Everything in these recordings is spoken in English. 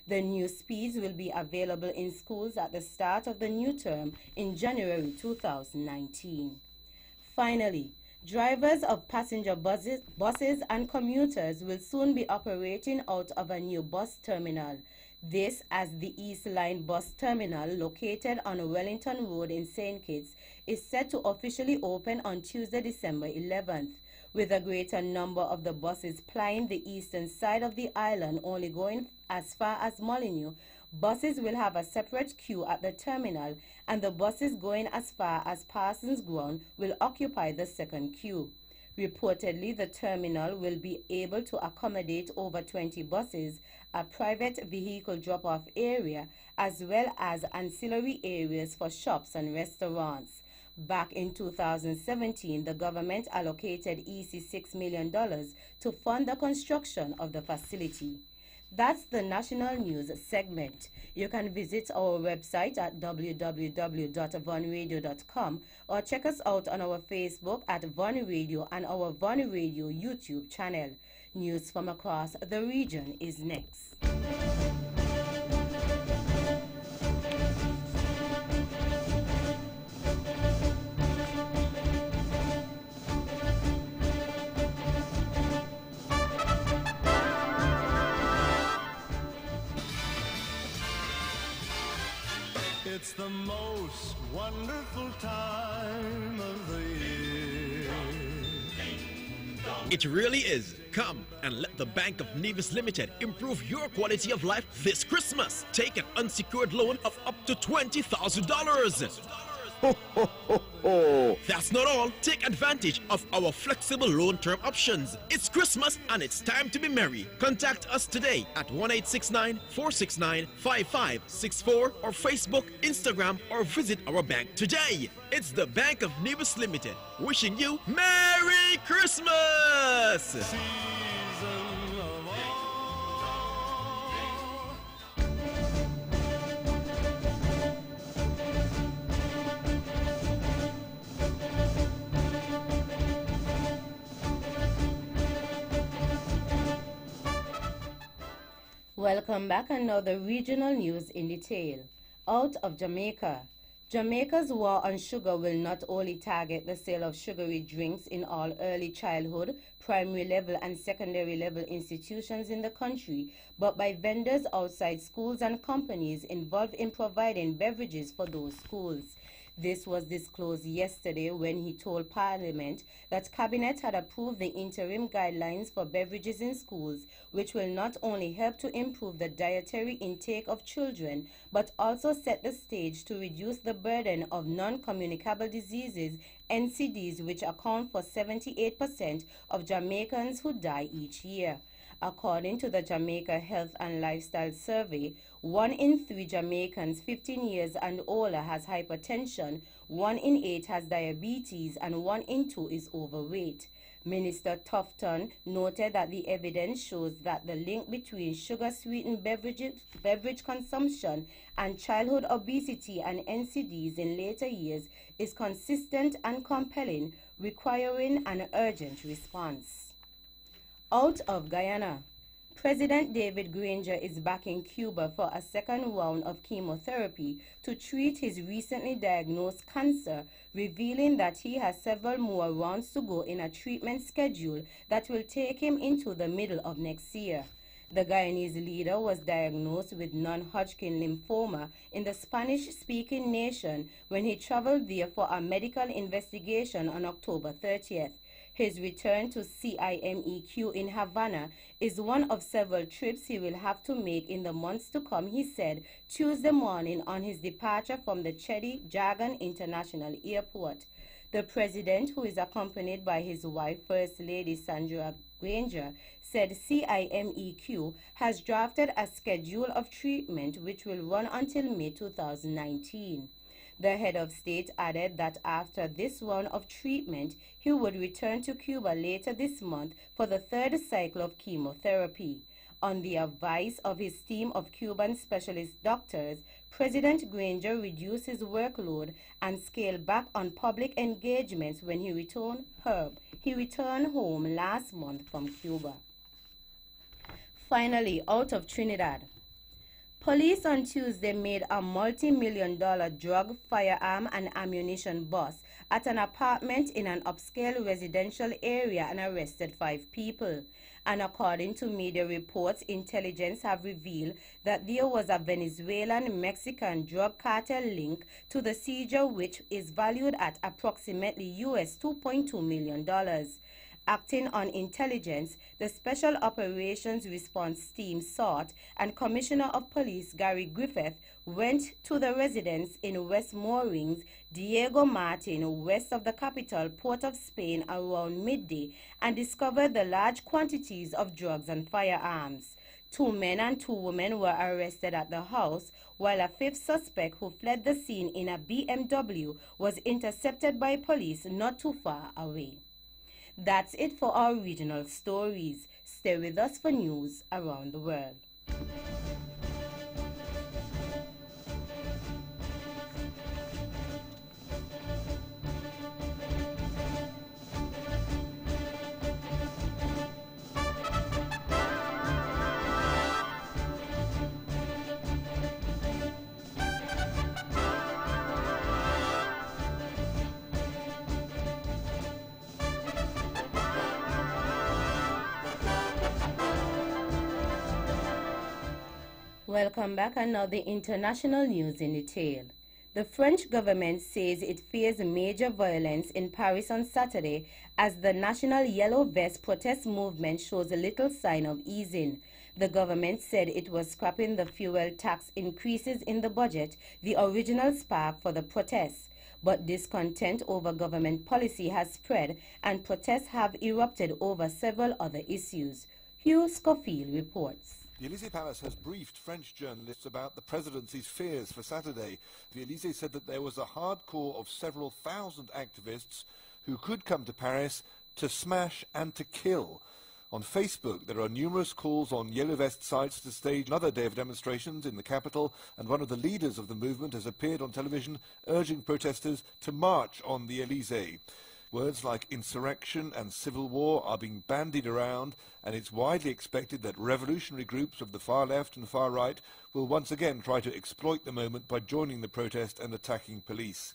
The new speeds will be available in schools at the start of the new term in January 2019. Finally, drivers of passenger buses and commuters will soon be operating out of a new bus terminal. This as the East Line bus terminal located on Wellington Road in St. Kitts is set to officially open on Tuesday, December 11th. With a greater number of the buses plying the eastern side of the island only going as far as Molineux, buses will have a separate queue at the terminal, and the buses going as far as Parsons Ground will occupy the second queue. Reportedly, the terminal will be able to accommodate over 20 buses, a private vehicle drop-off area, as well as ancillary areas for shops and restaurants. Back in 2017, the government allocated EC $6 million to fund the construction of the facility. That's the national news segment. You can visit our website at www.vonradio.com or check us out on our Facebook at Von Radio and our Von Radio YouTube channel. News from across the region is next. It's the most wonderful time of the year. It really is. Come and let the Bank of Nevis Limited improve your quality of life this Christmas. Take an unsecured loan of up to $20,000. Ho, ho, ho, ho. That's not all. Take advantage of our flexible loan term options. It's Christmas and it's time to be merry. Contact us today at 1-869-469-5564 or Facebook, Instagram, or visit our bank today. It's the Bank of Nevis Limited, wishing you Merry Christmas! Welcome back, and now the regional news in detail. Out of Jamaica. Jamaica's war on sugar will not only target the sale of sugary drinks in all early childhood, primary level and secondary level institutions in the country, but by vendors outside schools and companies involved in providing beverages for those schools. This was disclosed yesterday when he told Parliament that Cabinet had approved the interim guidelines for beverages in schools, which will not only help to improve the dietary intake of children, but also set the stage to reduce the burden of non-communicable diseases, NCDs, which account for 78% of Jamaicans who die each year. According to the Jamaica Health and Lifestyle Survey, 1 in 3 Jamaicans 15 years and older has hypertension, 1 in 8 has diabetes, and 1 in 2 is overweight. Minister Tufton noted that the evidence shows that the link between sugar-sweetened beverage consumption and childhood obesity and NCDs in later years is consistent and compelling, requiring an urgent response. Out of Guyana. President David Granger is back in Cuba for a second round of chemotherapy to treat his recently diagnosed cancer, revealing that he has several more rounds to go in a treatment schedule that will take him into the middle of next year. The Guyanese leader was diagnosed with non-Hodgkin lymphoma in the Spanish-speaking nation when he traveled there for a medical investigation on October 30th. His return to CIMEQ in Havana is one of several trips he will have to make in the months to come, he said Tuesday morning on his departure from the Cheddi Jagan International Airport. The president, who is accompanied by his wife, First Lady Sandra Granger, said CIMEQ has drafted a schedule of treatment which will run until May 2019. The head of state added that after this round of treatment, he would return to Cuba later this month for the third cycle of chemotherapy. On the advice of his team of Cuban specialist doctors, President Granger reduced his workload and scaled back on public engagements when he returned home last month from Cuba. Finally, out of Trinidad. Police on Tuesday made a multi-million-dollar drug, firearm, and ammunition bust at an apartment in an upscale residential area and arrested 5 people. And according to media reports, intelligence have revealed that there was a Venezuelan-Mexican drug cartel link to the seizure, which is valued at approximately US $2.2 million. Acting on intelligence, the Special Operations Response Team sought, and Commissioner of Police Gary Griffith went to the residence in West Moorings, Diego Martin, west of the capital, Port of Spain, around midday, and discovered the large quantities of drugs and firearms. 2 men and 2 women were arrested at the house, while a 5th suspect who fled the scene in a BMW was intercepted by police not too far away. That's it for our regional stories. Stay with us for news around the world. Welcome back, and now the international news in detail. The French government says it fears major violence in Paris on Saturday as the National Yellow Vest protest movement shows little sign of easing. The government said it was scrapping the fuel tax increases in the budget, the original spark for the protests. But discontent over government policy has spread, and protests have erupted over several other issues. Hugh Scofield reports. The Élysée Palace has briefed French journalists about the presidency's fears for Saturday. The Élysée said that there was a hardcore of several thousand activists who could come to Paris to smash and to kill. On Facebook, there are numerous calls on Yellow Vest sites to stage another day of demonstrations in the capital, and one of the leaders of the movement has appeared on television urging protesters to march on the Élysée. Words like insurrection and civil war are being bandied around, and it's widely expected that revolutionary groups of the far left and far right will once again try to exploit the moment by joining the protest and attacking police.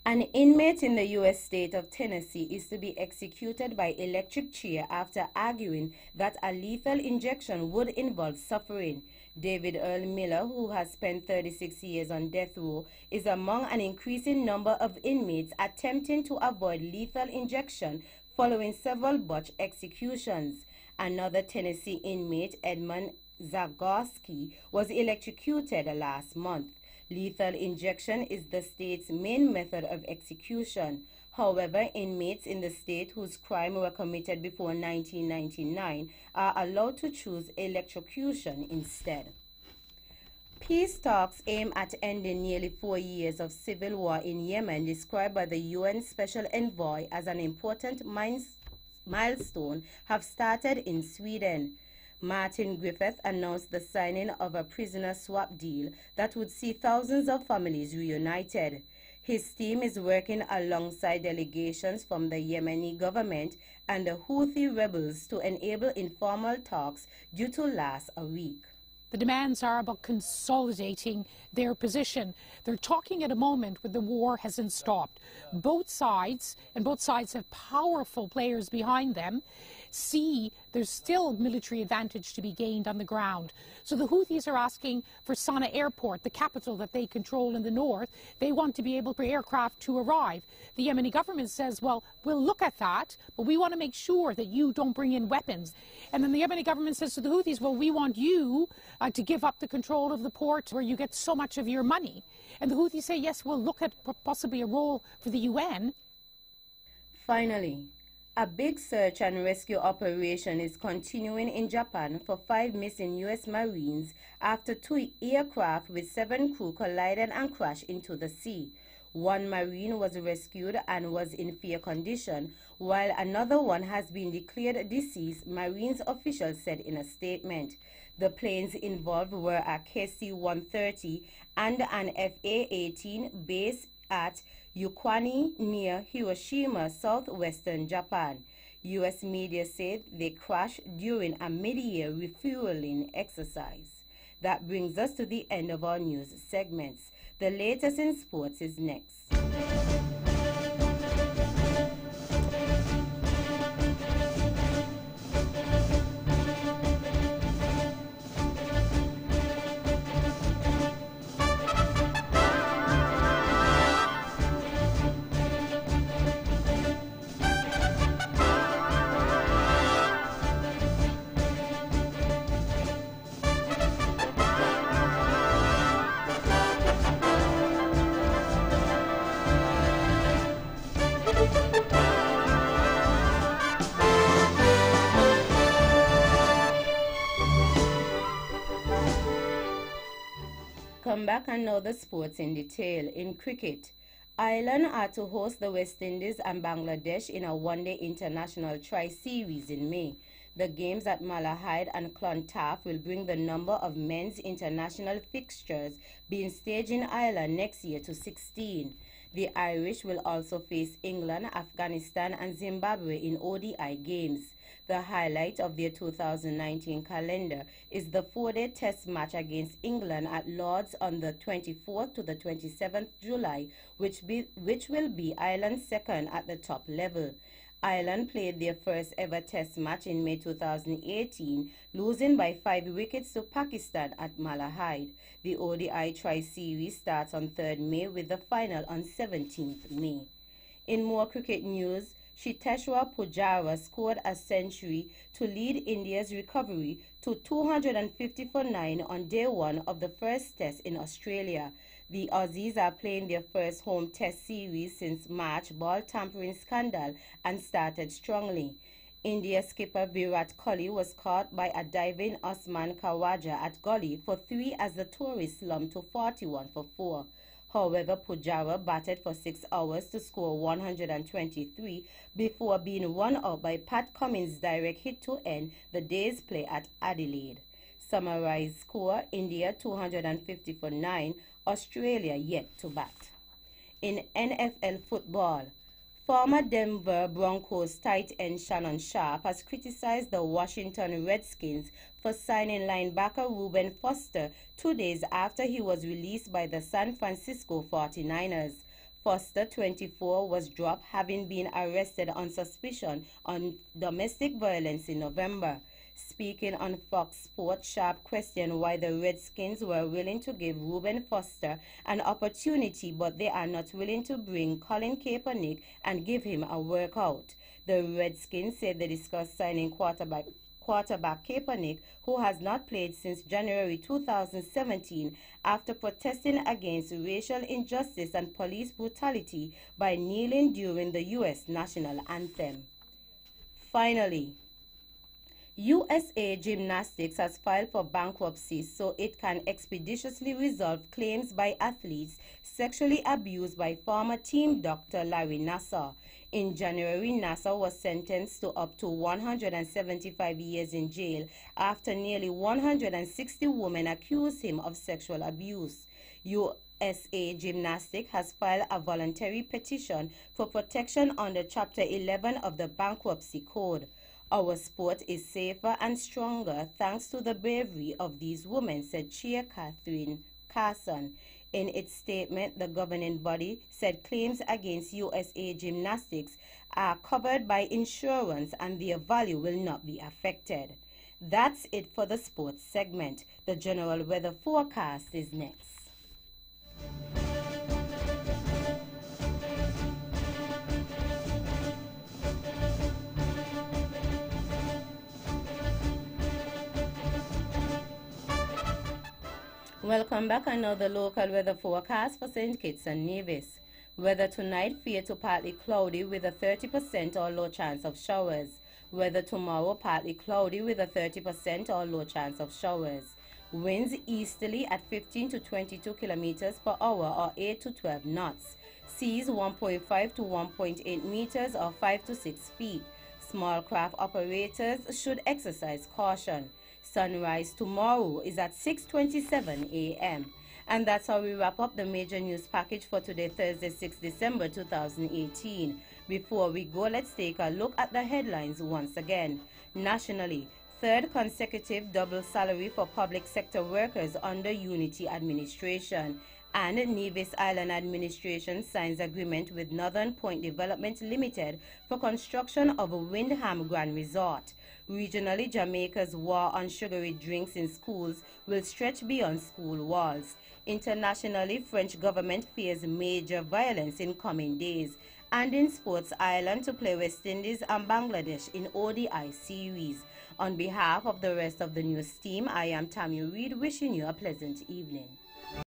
An inmate in the U.S. state of Tennessee is to be executed by electric chair after arguing that a lethal injection would involve suffering. David Earl Miller, who has spent 36 years on death row, is among an increasing number of inmates attempting to avoid lethal injection following several botched executions. Another Tennessee inmate, Edmund Zagorski, was electrocuted last month. Lethal injection is the state's main method of execution. However, inmates in the state whose crimes were committed before 1999 are allowed to choose electrocution instead. Peace talks aim at ending nearly 4 years of civil war in Yemen, described by the UN Special Envoy as an important milestone, have started in Sweden. Martin Griffith announced the signing of a prisoner swap deal that would see thousands of families reunited. His team is working alongside delegations from the Yemeni government and the Houthi rebels to enable informal talks due to last a week. The demands are about consolidating their position. They're talking at a moment when the war hasn't stopped. Both sides, and both sides have powerful players behind them, see there's still military advantage to be gained on the ground. So the Houthis are asking for Sana'a Airport, the capital that they control in the north. They want to be able for aircraft to arrive. The Yemeni government says, well, we'll look at that, but we want to make sure that you don't bring in weapons. And then the Yemeni government says to the Houthis, well, we want you to give up the control of the port where you get so much of your money. And the Houthis say, yes, we'll look at possibly a role for the UN. Finally, a big search and rescue operation is continuing in Japan for 5 missing U.S. Marines after 2 aircraft with 7 crew collided and crashed into the sea. 1 Marine was rescued and was in fair condition, while another one has been declared deceased, Marines officials said in a statement. The planes involved were a KC-130 and an FA-18 based at Yukwani near Hiroshima, southwestern Japan. U.S. media said they crashed during a mid-year refueling exercise. That brings us to the end of our news segments. The latest in sports is next. Come back and know the sports in detail. In cricket, Ireland are to host the West Indies and Bangladesh in a one-day international tri-series in May. The games at Malahide and Clontarf will bring the number of men's international fixtures being staged in Ireland next year to 16. The Irish will also face England, Afghanistan and Zimbabwe in ODI games. The highlight of their 2019 calendar is the four-day test match against England at Lord's on the 24th to the 27th July, which will be Ireland's second at the top level. Ireland played their first ever test match in May 2018, losing by 5 wickets to Pakistan at Malahide. The ODI tri-series starts on 3rd May with the final on 17th May. In more cricket news, Cheteshwar Pujara scored a century to lead India's recovery to 250 for 9 on day 1 of the first test in Australia. The Aussies are playing their first home test series since March ball tampering scandal and started strongly. India skipper Virat Kohli was caught by a diving Usman Khawaja at Gully for 3 as the tourists slumped to 41 for 4. However, Pujara batted for 6 hours to score 123 before being run out by Pat Cummins' direct hit to end the day's play at Adelaide. Summarized score: India 250 for 9, Australia yet to bat. In NFL football, former Denver Broncos tight end Shannon Sharpe has criticized the Washington Redskins for signing linebacker Reuben Foster 2 days after he was released by the San Francisco 49ers. Foster, 24, was dropped, having been arrested on suspicion of domestic violence in November. Speaking on Fox Sports, Sharpe questioned why the Redskins were willing to give Reuben Foster an opportunity, but they are not willing to bring Colin Kaepernick and give him a workout. The Redskins said they discussed signing quarterback Kaepernick, who has not played since January 2017 after protesting against racial injustice and police brutality by kneeling during the U.S. national anthem. Finally, USA Gymnastics has filed for bankruptcy so it can expeditiously resolve claims by athletes sexually abused by former team doctor Larry Nassar. In January, Nassar was sentenced to up to 175 years in jail after nearly 160 women accused him of sexual abuse. USA Gymnastics has filed a voluntary petition for protection under Chapter 11 of the Bankruptcy Code. Our sport is safer and stronger thanks to the bravery of these women, said Chair Catherine Carson. In its statement, the governing body said claims against USA Gymnastics are covered by insurance and their value will not be affected. That's it for the sports segment. The general weather forecast is next. Welcome back. And now the local weather forecast for St. Kitts and Nevis. Weather tonight, fair to partly cloudy with a 30% or low chance of showers. Weather tomorrow, partly cloudy with a 30% or low chance of showers. Winds easterly at 15 to 22 kilometers per hour or 8 to 12 knots. Seas 1.5 to 1.8 meters or 5 to 6 feet. Small craft operators should exercise caution. Sunrise tomorrow is at 6:27 a.m. And that's how we wrap up the major news package for today, Thursday, 6 December 2018. Before we go, let's take a look at the headlines once again. Nationally, third consecutive double salary for public sector workers under Unity administration. And Nevis Island administration signs agreement with Northern Point Development Limited for construction of a Windham Grand Resort. Regionally, Jamaica's war on sugary drinks in schools will stretch beyond school walls. Internationally, French government fears major violence in coming days. And in sports, Ireland to play West Indies and Bangladesh in ODI series. On behalf of the rest of the news team, I am Tammy Reed, wishing you a pleasant evening.